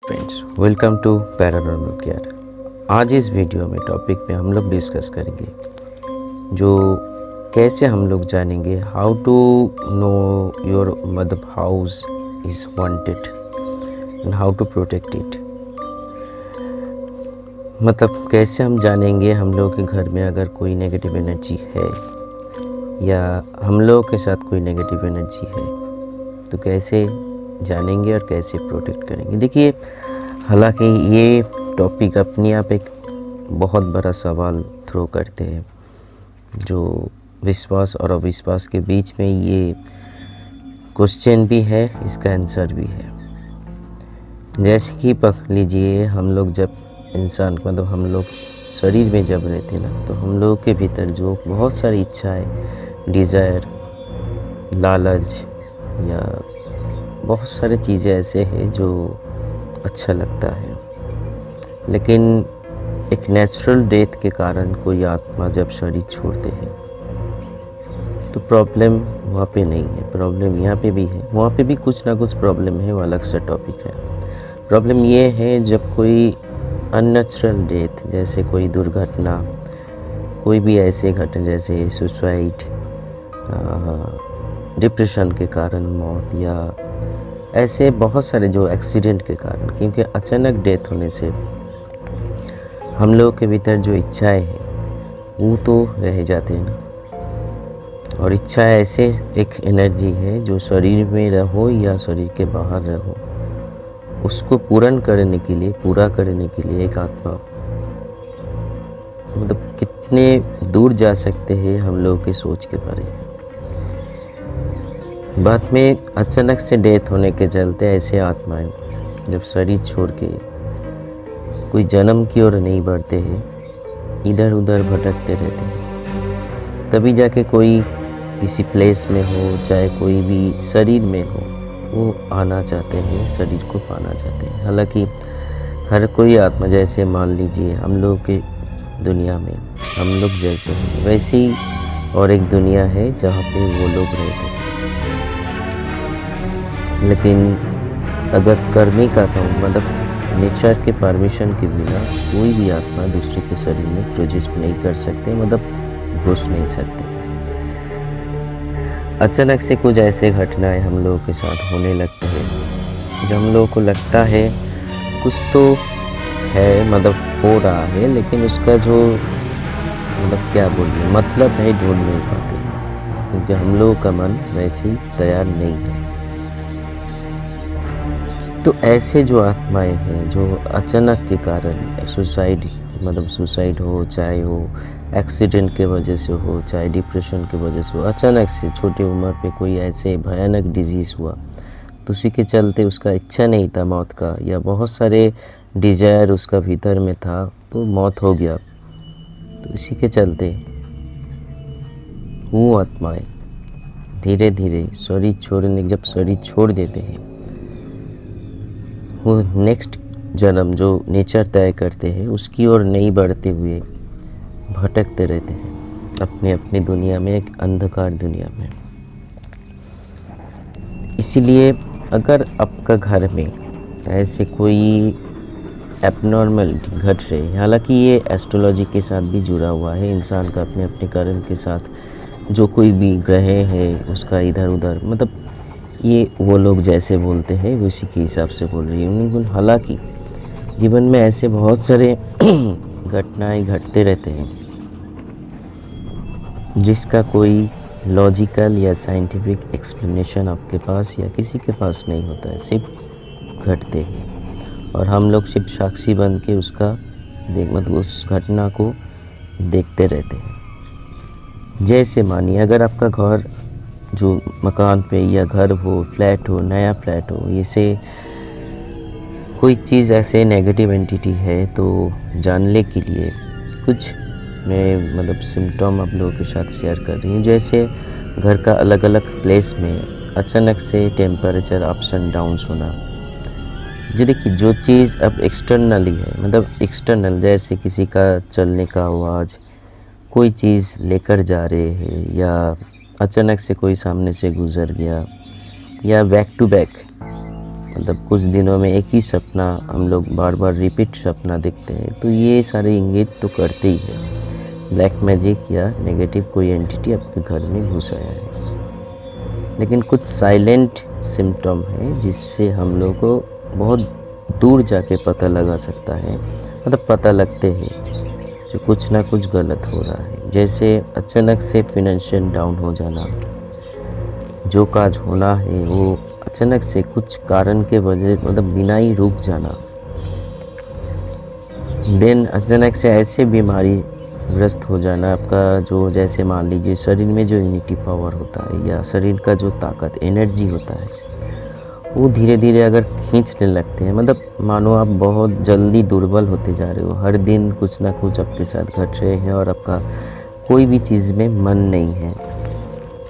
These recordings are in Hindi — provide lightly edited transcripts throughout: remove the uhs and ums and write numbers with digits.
Friends, welcome to paranormal care. आज इस वीडियो में टॉपिक पे हम लोग डिस्कस करेंगे जो कैसे हम लोग जानेंगे हाउ टू नो योर मतलब house is wanted and how to protect it. मतलब कैसे हम जानेंगे हम लोग के घर में अगर कोई नेगेटिव एनर्जी है या हम लोग के साथ कोई नेगेटिव एनर्जी है तो कैसे जानेंगे और कैसे प्रोटेक्ट करेंगे। देखिए, हालांकि ये टॉपिक अपने आप एक बहुत बड़ा सवाल थ्रो करते हैं जो विश्वास और अविश्वास के बीच में ये क्वेश्चन भी है, इसका आंसर भी है। जैसे कि पकड़ लीजिए, हम लोग जब इंसान मतलब हम लोग शरीर में जब रहते ना तो हम लोग के भीतर जो बहुत सारी इच्छाएं, डिज़ायर, लालच या बहुत सारी चीज़ें ऐसे हैं जो अच्छा लगता है, लेकिन एक नेचुरल डेथ के कारण कोई आत्मा जब शरीर छोड़ते हैं तो प्रॉब्लम वहाँ पे नहीं है, प्रॉब्लम यहाँ पे भी है। वहाँ पे भी कुछ ना कुछ प्रॉब्लम है, वो अलग सा टॉपिक है। प्रॉब्लम ये है जब कोई अननेचुरल डेथ, जैसे कोई दुर्घटना, कोई भी ऐसे घटना जैसे सुसाइड, डिप्रेशन के कारण मौत या ऐसे बहुत सारे जो एक्सीडेंट के कारण, क्योंकि अचानक डेथ होने से हम लोग के भीतर जो इच्छाएं हैं वो तो रह जाते हैं ना। और इच्छा ऐसे एक एनर्जी है जो शरीर में रहो या शरीर के बाहर रहो, उसको पूरा करने के लिए एक आत्मा मतलब कितने दूर जा सकते हैं हम लोग की सोच के परे। बाद में अचानक से डेथ होने के चलते ऐसे आत्माएं जब शरीर छोड़ के कोई जन्म की ओर नहीं बढ़ते हैं, इधर उधर भटकते रहते हैं, तभी जाके कोई किसी प्लेस में हो, चाहे कोई भी शरीर में हो, वो आना चाहते हैं, शरीर को पाना चाहते हैं। हालांकि हर कोई आत्मा, जैसे मान लीजिए हम लोग के दुनिया में हम लोग जैसे हैं वैसे ही और एक दुनिया है जहाँ पे वो लोग रहते हैं, लेकिन अगर करने का काम मतलब नेचर के परमिशन के बिना कोई भी आत्मा दूसरे के शरीर में प्रोजेक्ट नहीं कर सकते, मतलब घुस नहीं सकते। अचानक से कुछ ऐसे घटनाएं हम लोगों के साथ होने लगते हैं जो हम लोगों को लगता है कुछ तो है, मतलब हो रहा है, लेकिन उसका जो मतलब क्या बोलिए मतलब है ढूंढ नहीं पाते हैं, क्योंकि हम लोगों का मन वैसे ही तैयार नहीं है। तो ऐसे जो आत्माएं हैं जो अचानक के कारण सुसाइड हो, चाहे हो एक्सीडेंट के वजह से हो, चाहे डिप्रेशन के वजह से हो, अचानक से छोटी उम्र पे कोई ऐसे भयानक डिजीज़ हुआ तो उसी के चलते उसका इच्छा नहीं था मौत का, या बहुत सारे डिजायर उसका भीतर में था तो मौत हो गया, तो इसी के चलते वो आत्माएं धीरे धीरे जब शरीर छोड़ देते हैं, वो नेक्स्ट जन्म जो नेचर तय करते हैं उसकी ओर नहीं बढ़ते हुए भटकते रहते हैं अपने अपनी दुनिया में, एक अंधकार दुनिया में। इसीलिए अगर आपका घर में ऐसे कोई एबनॉर्मलिटी घट रही है, हालांकि ये एस्ट्रोलॉजी के साथ भी जुड़ा हुआ है, इंसान का अपने अपने कर्म के साथ जो कोई भी ग्रह है उसका इधर उधर, मतलब ये वो लोग जैसे बोलते हैं उसी के हिसाब से बोल रही हूँ। हालांकि जीवन में ऐसे बहुत सारे घटनाएं घटते रहते हैं जिसका कोई लॉजिकल या साइंटिफिक एक्सप्लेनेशन आपके पास या किसी के पास नहीं होता है, सिर्फ घटते हैं और हम लोग सिर्फ साक्षी बन के उसका मतलब उस घटना को देखते रहते हैं। जैसे मानिए अगर आपका घर जो मकान पे या घर हो, फ्लैट हो, नया फ्लैट हो, ऐसे कोई चीज़ ऐसे नेगेटिव एंटिटी है तो जानने के लिए कुछ मैं मतलब सिम्टम आप लोगों के साथ शेयर कर रही हूँ। जैसे घर का अलग अलग प्लेस में अचानक से टेम्परेचर अप्स एंड डाउन्स होना। जी देखिए, जो चीज़ अब एक्सटर्नली है, मतलब एक्सटर्नल जैसे किसी का चलने का आवाज़, कोई चीज़ लेकर जा रहे हैं, या अचानक से कोई सामने से गुज़र गया, या बैक टू बैक मतलब कुछ दिनों में एक ही सपना हम लोग बार बार रिपीट सपना देखते हैं, तो ये सारे इंगित तो करते ही है ब्लैक मैजिक या नेगेटिव कोई एंटिटी आपके घर में घुस आया है। लेकिन कुछ साइलेंट सिम्टम है जिससे हम लोग को बहुत दूर जाके पता लगा सकता है, मतलब पता लगते हैं जो कुछ ना कुछ गलत हो रहा है। जैसे अचानक से फिनेंशियल डाउन हो जाना, जो काज होना है वो अचानक से कुछ कारण के वजह मतलब बिना ही रुक जाना। देन अचानक से ऐसे बीमारी ग्रस्त हो जाना आपका, जो जैसे मान लीजिए शरीर में जो इम्यूनिटी पावर होता है या शरीर का जो ताकत एनर्जी होता है वो धीरे धीरे अगर खींचने लगते हैं, मतलब मानो आप बहुत जल्दी दुर्बल होते जा रहे हो, हर दिन कुछ ना कुछ आपके साथ घट रहे हैं और आपका कोई भी चीज़ में मन नहीं है।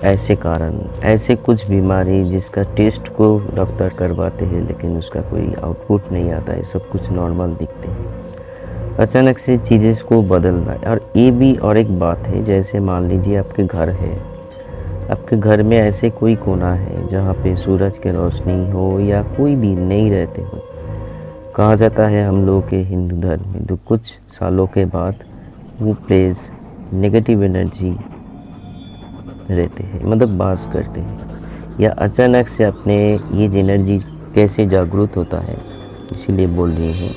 ऐसे कारण, ऐसे कुछ बीमारी जिसका टेस्ट को डॉक्टर करवाते हैं लेकिन उसका कोई आउटपुट नहीं आता है, सब कुछ नॉर्मल दिखते हैं। अचानक से चीज़ें को बदलना है। और ये भी और एक बात है, जैसे मान लीजिए आपके घर है, आपके घर में ऐसे कोई कोना है जहाँ पे सूरज की रोशनी हो या कोई भी नहीं रहते हो। कहा जाता है हम लोग के हिंदू धर्म में तो कुछ सालों के बाद वो प्लेस नेगेटिव एनर्जी रहते हैं, मतलब वास करते हैं। या अचानक से अपने ये एनर्जी कैसे जागरूक होता है, इसीलिए बोल रही हूँ।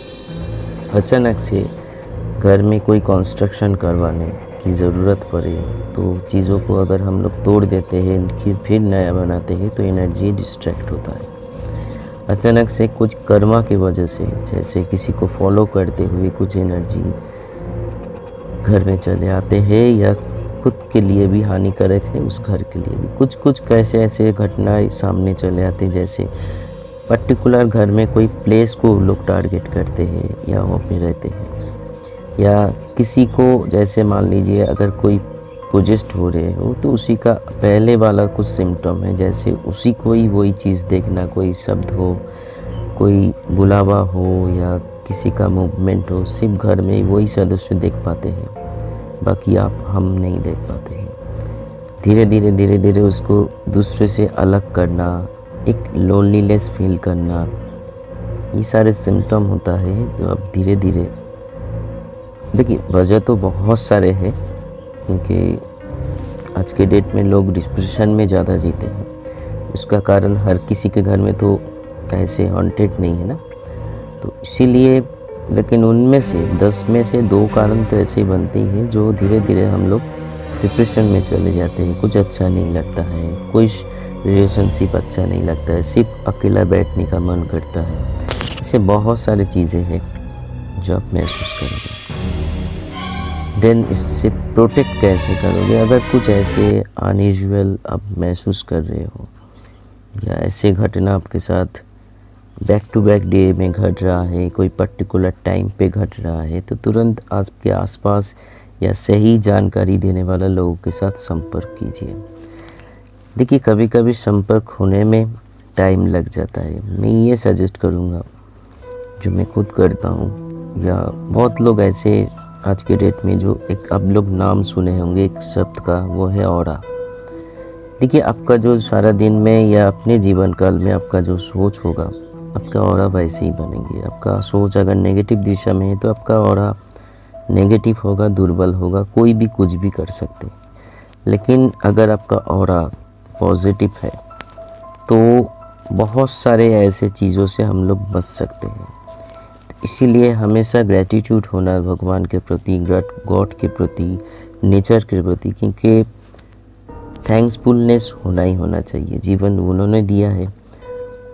अचानक से घर में कोई कंस्ट्रक्शन करवाने की ज़रूरत पड़े तो चीज़ों को अगर हम लोग तोड़ देते हैं फिर नया बनाते हैं तो एनर्जी डिस्ट्रैक्ट होता है। अचानक से कुछ कर्मा की वजह से, जैसे किसी को फॉलो करते हुए कुछ एनर्जी घर में चले आते हैं या खुद के लिए भी हानिकारक है, उस घर के लिए भी कुछ कुछ कैसे ऐसे घटनाएं सामने चले आते हैं। जैसे पर्टिकुलर घर में कोई प्लेस को लोग टारगेट करते हैं या वहाँ पे रहते हैं, या किसी को जैसे मान लीजिए अगर कोई पोजेस्ट हो रहे हो तो उसी का पहले वाला कुछ सिम्टम है, जैसे उसी को ही वही चीज़ देखना, कोई शब्द हो, कोई बुलावा हो या किसी का मूवमेंट हो, सिर्फ घर में वही सदस्य देख पाते हैं, बाकी हम नहीं देख पाते हैं। धीरे धीरे उसको दूसरे से अलग करना, एक लोनलीनेस फील करना, ये सारे सिम्टम होता है जो अब धीरे धीरे। देखिए वजह तो बहुत सारे हैं, क्योंकि आज के डेट में लोग डिप्रेशन में ज़्यादा जीते हैं। उसका कारण हर किसी के घर में तो ऐसे हॉन्टेड नहीं है ना, तो इसीलिए। लेकिन उनमें से 10 में से 2 कारण तो ऐसे ही बनते ही हैं जो धीरे धीरे हम लोग डिप्रेशन में चले जाते हैं। कुछ अच्छा नहीं लगता है, कोई रिलेशनशिप अच्छा नहीं लगता है, सिर्फ अकेला बैठने का मन करता है। ऐसे बहुत सारी चीज़ें हैं जो आप महसूस करेंगे। देन इससे प्रोटेक्ट कैसे करोगे? अगर कुछ ऐसे अनयूजुअल आप महसूस कर रहे हो या ऐसे घटना आपके साथ बैक टू बैक डे में घट रहा है, कोई पर्टिकुलर टाइम पे घट रहा है, तो तुरंत आपके आसपास या सही जानकारी देने वाला लोगों के साथ संपर्क कीजिए। देखिए कभी कभी संपर्क होने में टाइम लग जाता है। मैं ये सजेस्ट करूँगा, जो मैं खुद करता हूँ या बहुत लोग ऐसे आज के डेट में, जो एक आप लोग नाम सुने होंगे एक शब्द का, वो है ऑरा। देखिए आपका जो सारा दिन में या अपने जीवन काल में आपका जो सोच होगा, आपका ऑरा वैसे ही बनेंगे। आपका सोच अगर नेगेटिव दिशा में है तो आपका ऑरा नेगेटिव होगा, दुर्बल होगा, कोई भी कुछ भी कर सकते। लेकिन अगर आपका ऑरा पॉजिटिव है तो बहुत सारे ऐसे चीज़ों से हम लोग बच सकते हैं। इसीलिए हमेशा ग्रैटिट्यूड होना भगवान के प्रति, गॉड के प्रति, नेचर के प्रति, क्योंकि थैंक्सफुलनेस होना ही होना चाहिए। जीवन उन्होंने दिया है,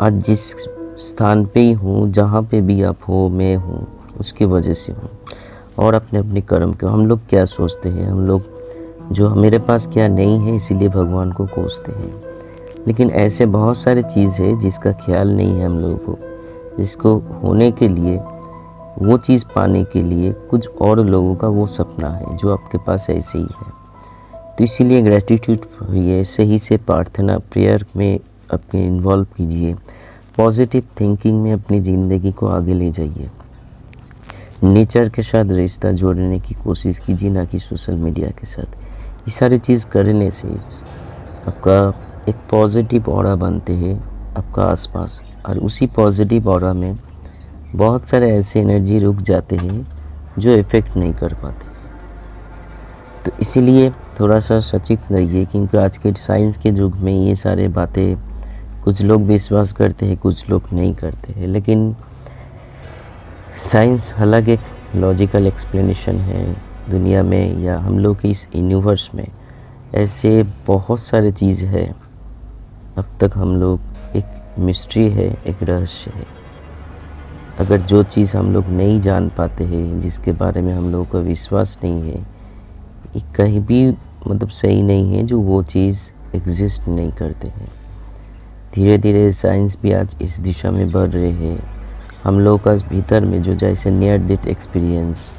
आज जिस स्थान पे ही हूँ, जहाँ पे भी आप हो, मैं हूँ उसकी वजह से हूँ। और अपने अपने कर्म के, हम लोग क्या सोचते हैं, हम लोग जो मेरे पास क्या नहीं है इसीलिए भगवान को कोसते हैं। लेकिन ऐसे बहुत सारे चीज़ है जिसका ख्याल नहीं है हम लोगों को, जिसको होने के लिए, वो चीज़ पाने के लिए कुछ और लोगों का वो सपना है जो आपके पास ऐसे ही है। तो इसीलिए ग्रैटिट्यूड ये सही से प्रार्थना, प्रेयर में अपने इन्वॉल्व कीजिए, पॉजिटिव थिंकिंग में अपनी ज़िंदगी को आगे ले जाइए, नेचर के साथ रिश्ता जोड़ने की कोशिश कीजिए, ना कि सोशल मीडिया के साथ। ये सारी चीज़ करने से आपका एक पॉजिटिव ऑरा बनते हैं आपका आसपास, और उसी पॉजिटिव ऑरा में बहुत सारे ऐसे एनर्जी रुक जाते हैं जो इफ़ेक्ट नहीं कर पाते। तो इसीलिए थोड़ा सा सचेत रहिए, क्योंकि आज के साइंस के युग में ये सारे बातें कुछ लोग विश्वास करते हैं, कुछ लोग नहीं करते हैं। लेकिन साइंस अलग एक लॉजिकल एक्सप्लेनेशन है दुनिया में, या हम लोग के इस यूनिवर्स में ऐसे बहुत सारे चीज़ है अब तक हम लोग एक मिस्ट्री है, एक रहस्य है। अगर जो चीज़ हम लोग नहीं जान पाते हैं, जिसके बारे में हम लोगों का विश्वास नहीं है, ये कहीं भी मतलब सही नहीं है जो वो चीज़ एग्जिस्ट नहीं करते हैं। धीरे धीरे साइंस भी आज इस दिशा में बढ़ रहे हैं। हम लोग का भीतर में जो जैसे near death experience,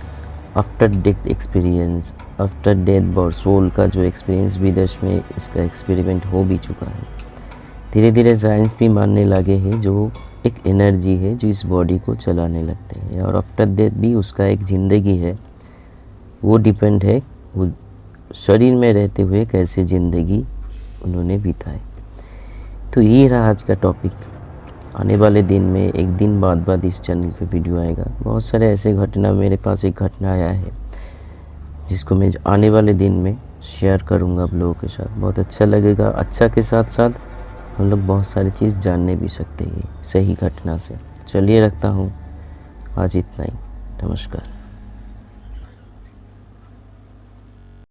after death experience, after death body soul का जो एक्सपीरियंस विदेश में इसका एक्सपेरिमेंट हो भी चुका है। धीरे धीरे साइंस भी मानने लगे हैं जो एक एनर्जी है जो इस बॉडी को चलाने लगते हैं, और आफ्टर डेथ भी उसका एक ज़िंदगी है। वो डिपेंड है वो शरीर में रहते हुए कैसे ज़िंदगी उन्होंने बिताए। तो ये रहा आज का टॉपिक। आने वाले दिन में एक दिन बाद इस चैनल पे वीडियो आएगा। बहुत सारे ऐसे घटना, मेरे पास एक घटना आया है जिसको मैं आने वाले दिन में शेयर करूँगा आप लोगों के साथ। बहुत अच्छा लगेगा। अच्छा के साथ साथ हम लोग बहुत सारी चीज़ जानने भी सकते हैं सही घटना से। चलिए रखता हूँ आज इतना ही। नमस्कार।